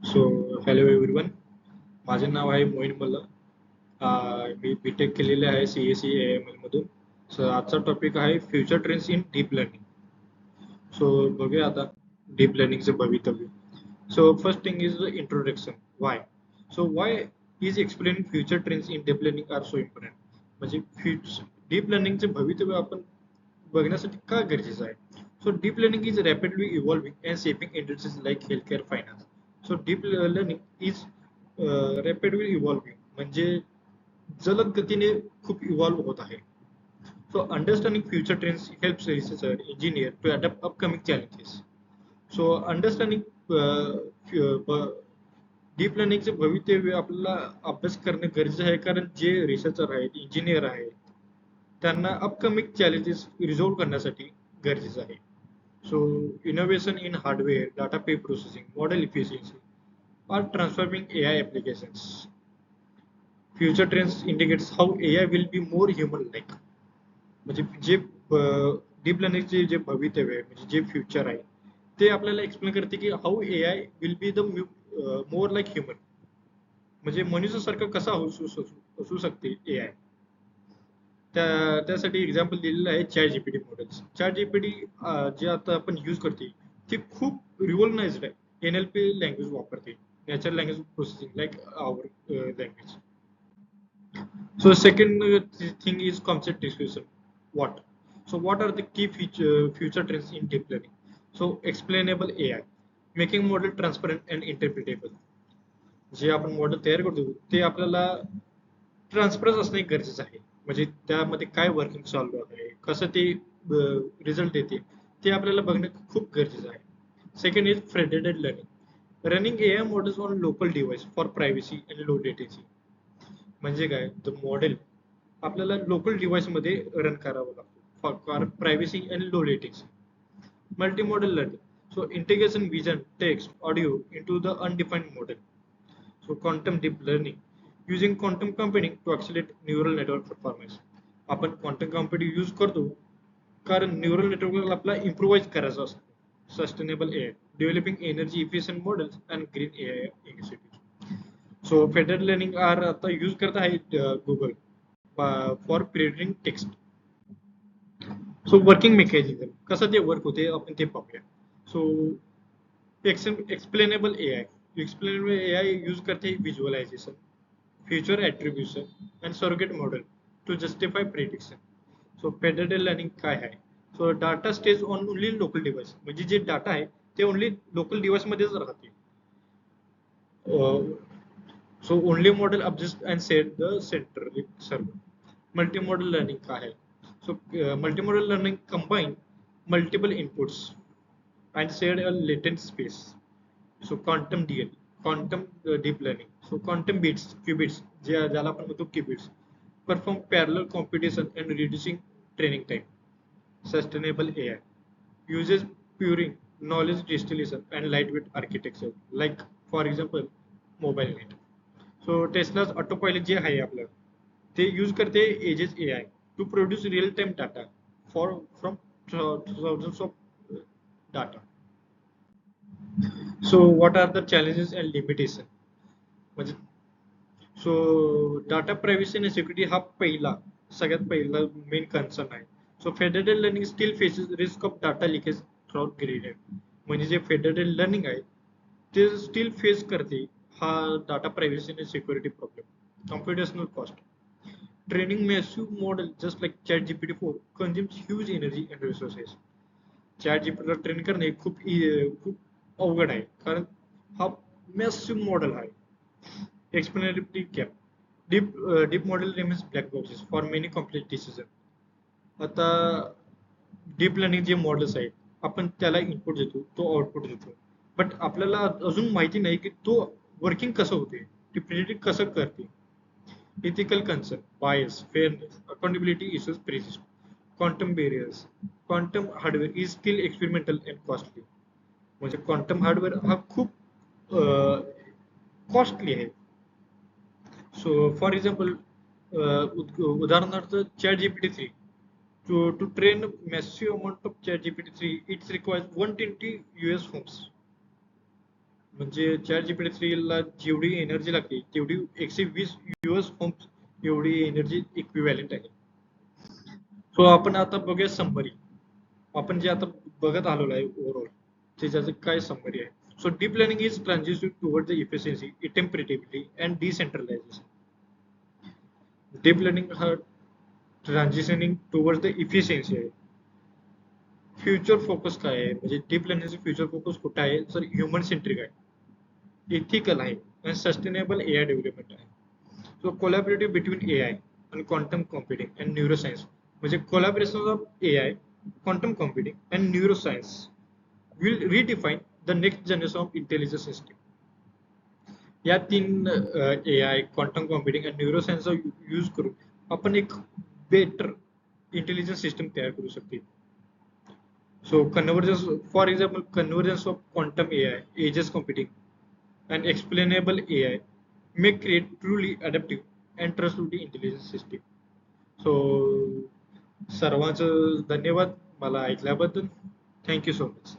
So hello everyone. माझे नाव आहे मोईन मल्ला. मी BTech केलेले आहे CSE AML मधून. सो आजचा टॉपिक आहे future trends in deep learning. So बघूया आता डीप लर्निंगचे भवितव्य. So first thing is the introduction. Y Y is explaining future trends in deep learning are so important. म्हणजे डीप लर्निंगचे भवितव्य आपण बघण्यासाठी का गरजेचं आहे. So deep learning is rapidly evolving and shaping industries like health care, finance. So deep learning is rapidly evolving म्हणजे जलद गतीने खूप इव्हॉल्व होत आहे. So understanding future trends helps researcher, engineer to adapt upcoming challenges. So understanding deep लर्निंगचे भवितव्य आपल्याला अभ्यास करणे गरजेचे आहे, कारण जे रिसर्चर आहेत, इंजिनियर आहेत, त्यांना अपकमिंग चॅलेंजेस रिझॉल्व्ह करण्यासाठी गरजेचं आहे. So innovation in hardware, data पे processing, model efficiency are transforming AI applications. Future trends indicates how AI will be more human like. म्हणजे जे डीप लर्निंगचे जे भवितव्य आहे, म्हणजे जे फ्युचर आहे, ते आपल्याला एक्सप्लेन करते की how AI will be the more like human. म्हणजे मनुष्यासारखं कसा असू शकते AI. त्यासाठी एक्झाम्पल दिलेलं आहे chat GPT models. Chat GPT जे आता आपण यूज करते, ते खूप रिव्हॉल्युशनाइज्ड आहे. NLP लँग्वेज वापरते, natural language processing like our language. So second thing is concept discussion. What? So what are the key future trends in deep learning? So explainable AI, making model transparent and interpretable. जे आपण model तयार करतो ते आपल्याला ट्रान्सपरन्स असणे गरजेचं आहे. म्हणजे त्यामध्ये काय वर्किंग चालू आहे, कसं ते रिझल्ट देते, ते आपल्याला बघणे खूप गरजेचं आहे. Second is federated learning, running AI models on local device for privacy and low latency. म्हणजे काय, तर मॉडेल आपल्याला लोकल डिव्हाइसमध्ये रन करावं लागतो for privacy and low latency. Multi model learning, so integration vision, text, audio into the undefined model. So quantum deep learning, using quantum computing to accelerate neural network performance. आपण quantum computing use करतो कारण neural नेटवर्कला आपला improvise करायचं असतं. Sustainable AI, developing energy efficient models and green AI initiative. So federal learning are आता use करत आहेत Google for predicting text. So working mechanism कसं ते वर्क होते आपण ते पाहूया. So explainable AI, explainable AI use करते visualization, future attribution and surrogate model to justify prediction. So federal learning काय आहे. So data stays on only local device, म्हणजे जे डाटा आहे ते ओनली लोकल डिव्हाइसमध्येच राहते. So only model adjust and set the center server. Multimodal learning का है. So multimodal learning combine multiple inputs and share a latent space. So quantum DL, quantum deep learning. So quantum bits, qubits, ज्याला आपण म्हणतो qubits, perform parallel computation and reducing training time. Sustainable AI uses Turing, knowledge distillation and lightweight architecture, like for example mobile net. So टेस्लाच autopilot जे आहे आपलं, ते use करते edges AI to produce real time data for from thousands of data. So what are the challenges and limitation. म्हणजे so data privacy आणि security हा सगळ्यात पहिला मेन कन्सर्न आहे. So federal learning still faces risk of data leakage throughout graded. म्हणजे जे federal learning आहे ते स्टील फेस करते हा डाटा प्रायव्हसी आणि security problem. Computational cost, training massive model just like chat GPT-4 consumes huge energy and resources. Chat जीपीटीला train करणे खूप अवघड आहे, कारण हा मॅसिव्ह मॉडेल आहे. Explainability gap, deep model remains black boxes for many complex decision. आता deep learning जे मॉडेल्स आहेत, आपण त्याला इनपुट देतो, तो आउटपुट देतो, बट आपल्याला अजून माहिती नाही की तो वर्किंग कसं होते, ती प्रिडिक्ट कसं करते. Ethical concern, bias, fairness, accountability issues persist. Quantum barriers, quantum hardware is still experimental and costly. म्हणजे क्वांटम हार्डवेअर हा खूप कॉस्टली आहे. सो फॉर एक्झाम्पल उदाहरणार्थ chat GPT-3, to train a massive amount of ChatGPT-3, it requires 120 US homes. म्हणजे chat GPT 3 ला जेवढी energy लागते तेवढी 120 US पंप एवढी एनर्जी इक्विव्हॅलेंट आहे. सो आपण आता बघूया समरी. आपण जे आता बघत आलेलो आहे ओव्हरऑल त्याच्याचं काय समरी आहे. So deep learning is transition toward the efficiency, इटेम्परेटिव्हिटी अँड डिसेंट्रलायझेशन. डीप लर्निंग हा ट्रान्झिशनिंग टुवर्ड्स द इफिशियन्सी आहे. फ्युचर फोकस काय आहे म्हणजे डीप लर्निंगचं फ्युचर फोकस कुठं आहे तर ह्युमन सेंट्रिक आहे, इथिकल आहे आणि सस्टेनेबल एआय डेव्हलपमेंट आहे. सो कोलॅबरेटिव्ह बिटवीन एआय आणि क्वांटम कॉम्प्युटिंग अँड न्यूरोसायन्स म्हणजे collaboration of AI, quantum computing and neuroscience will redefine the next generation of intelligence system. या तीन एआय, क्वांटम कॉम्प्युटिंग आणि न्यूरोसायन्सचा use करून आपण एक बेटर इंटेलिजन्स सिस्टम तयार करू शकते. So convergence, for example, convergence of quantum AI, ages computing, and explainable AI may create truly adaptive and trustworthy intelligence system. So सर्वांचं धन्यवाद मला ऐकल्याबद्दल. Thank you so much.